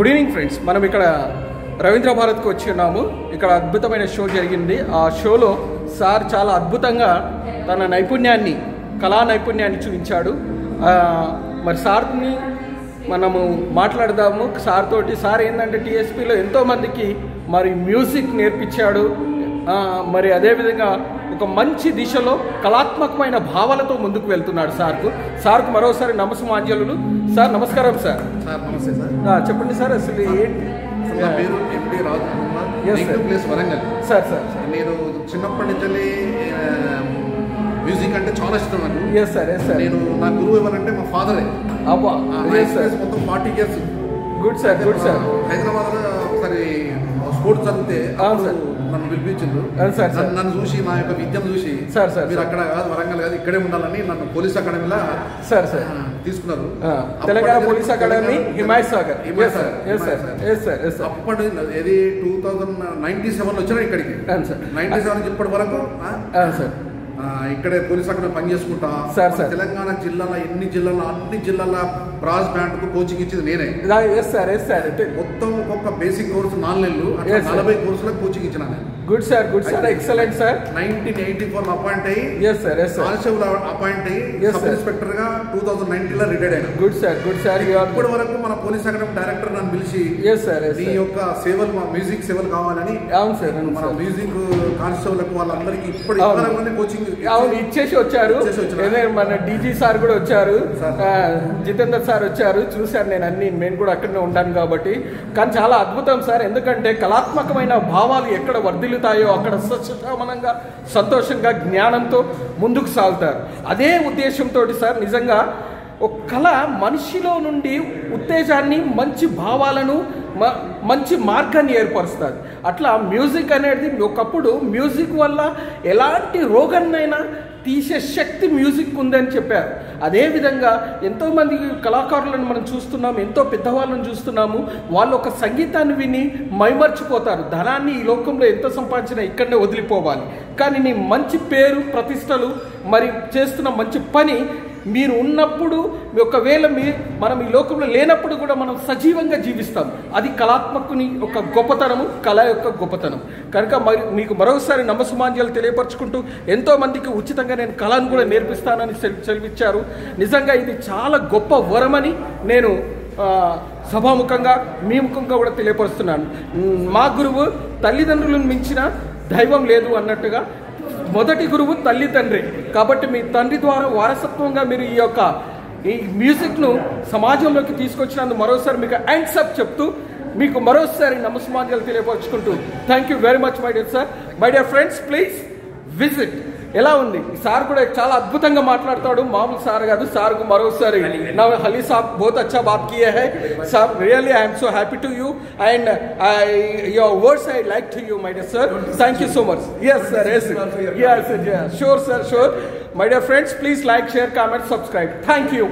Good evening friends. మనం ఇక్కడ రవీంద్ర భారత్కి వచ్చి ఉన్నాము. ఇక్కడ అద్భుతమైన షో జరిగింది. ఆ షోలో సార్ చాలా అద్భుతంగా తన నైపుణ్యాన్ని, కళా నైపుణ్యాన్ని చూపించాడు. మరి సార్ని మనము మాట్లాడదాము. సార్ తోటి. సార్ ఏంటంటే టీఎస్పీలో ఎంతోమందికి మరి మ్యూజిక్ నేర్పించాడు. మరి అదేవిధంగా ఒక మంచి దిశలో కళాత్మకమైన భావాలతో ముందుకు వెళ్తున్నాడు. సార్కు మరోసారి నమస్మాంజలు. సార్ నమస్కారం. సార్ నమస్తే సార్. చెప్పండి సార్, అసలు ఏంటి? నా పేరు MD Raj Kumar, place Warangal. Sir నేను చిన్నప్పటి నుంచి మ్యూజిక్ అంటే చాలా ఇష్టం నాకు. Yes sir. నేను నా గురువు ఎవరంటే మా ఫాదరే. అబ్బా, మొత్తం 40 years. Good sir. హైదరాబాద్ లో ఒకసారి స్పోర్ట్స్ చదివితే నన్ను పిలిపించిండ్రు. నన్ను చూసి, నా యొక్క విద్యను చూసి, మీరు అక్కడ కాదు, వరంగల్ కాదు, ఇక్కడే ఉండాలని నన్ను పోలీస్ అకాడమీలో తీసుకున్నారు. Telangana police academy, Himayat Sagar. అప్పటి ఇది 2097 వచ్చినా ఇక్కడికి. 97 నుంచి ఇప్పటి వరకు ఇక్కడే పోలీస్ అకాడమీ పనిచేసుకుంటా. తెలంగాణ జిల్లాలో అన్ని జిల్లాల బ్రాస్ బ్యాండ్ కు కోచింగ్ ఇచ్చింది నేనే. మొత్తం ఒక్కొక్క బేసిక్ కోర్సు 4 నెలలు, 40 కోర్సులకు కోచింగ్ ఇచ్చిన. Good sir. Excellent sir. 1984 appoint అయ్యి, కానిస్టేబుల్ అపాయింట్ అయ్యి, సబ్ ఇన్స్పెక్టర్ గా 2019 లో రిటైర్డ్ అయినా. Good sir. ఇప్పటి వరకు మన పోలీస్ అకాడమీ డైరెక్టర్ నన్ను పిలిచి నీ యొక్క సేవలు, మా మ్యూజిక్ సేవలు కావాలని మన మ్యూజిక్ కానిస్టేబుల్ వాళ్ళందరికీ ఇప్పటి కోచింగ్ ఇచ్చేసి వచ్చారు. మన డీజీ సార్ కూడా వచ్చారు, జితేందర్ సార్ వచ్చారు. చూశాను నేను కూడా అక్కడనే ఉంటాను కాబట్టి. కానీ చాలా అద్భుతం సార్. ఎందుకంటే కళాత్మకమైన భావాలు ఎక్కడ వర్ధిల్లుతాయో అక్కడ సత్సమానంగా, సంతోషంగా, జ్ఞానంతో ముందుకు సాగుతారు. అదే ఉద్దేశంతో సార్ నిజంగా ఒక కళ మనిషిలో నుండి ఉత్తేజాన్ని, మంచి భావాలను, మంచి మార్గాన్ని ఏర్పరుస్తుంది. అట్లా మ్యూజిక్ అనేది ఒకప్పుడు మ్యూజిక్ వల్ల ఎలాంటి రోగాన్నైనా తీసే శక్తి మ్యూజిక్ ఉందని చెప్పారు. అదేవిధంగా ఎంతోమంది కళాకారులను మనం చూస్తున్నాము, ఎంతో పెద్దవాళ్ళని చూస్తున్నాము. వాళ్ళు ఒక సంగీతాన్ని విని మైమర్చిపోతారు. ధనాన్ని ఈ లోకంలో ఎంత సంపాదించినా ఇక్కడనే వదిలిపోవాలి. కానీ నీ మంచి పేరు, ప్రతిష్టలు, మరి చేస్తున్న మంచి పని మీరు ఉన్నప్పుడు, ఒకవేళ మనం ఈ లోకంలో లేనప్పుడు కూడా మనం సజీవంగా జీవిస్తాం. అది కళాత్మకుని ఒక గొప్పతనము, కళ యొక్క గొప్పతనం. కనుక మీకు మరోసారి నమస్మాంజలు తెలియపరచుకుంటూ, ఎంతోమందికి ఉచితంగా నేను కళను కూడా నేర్పిస్తానని సెలవిచ్చారు. నిజంగా ఇది చాలా గొప్ప వరమని నేను సభాముఖంగా, మీ ముఖంగా కూడా తెలియపరుస్తున్నాను. మా గురువు తల్లిదండ్రులను మించిన దైవం లేదు అన్నట్టుగా మొదటి గురువు తల్లి తండ్రి. కాబట్టి మీ తండ్రి ద్వారా వారసత్వంగా మీరు ఈ మ్యూజిక్ను సమాజంలోకి తీసుకొచ్చినందుకు మరోసారి మీకు హ్యాండ్స్ అప్ చెప్తూ, మీకు మరోసారి నమస్మాంజలు తెలియపరుచుకుంటూ, thank you very much my dear sir. My dear friends, please visit. ఎలా ఉంది? సార్ కూడా చాలా అద్భుతంగా మాట్లాడతాడు. మామూలు సార్ కాదు. సార్కు మరోసారి నా హలీ సాబ్ బహుత్ అచ్చా బాత్ కియే హై sir. Really I'm so happy to you and your words I like to you my dear sir. Thank you so much. Yes sir. Sure sir. My dear friends, please like, share, comment, subscribe. Thank you.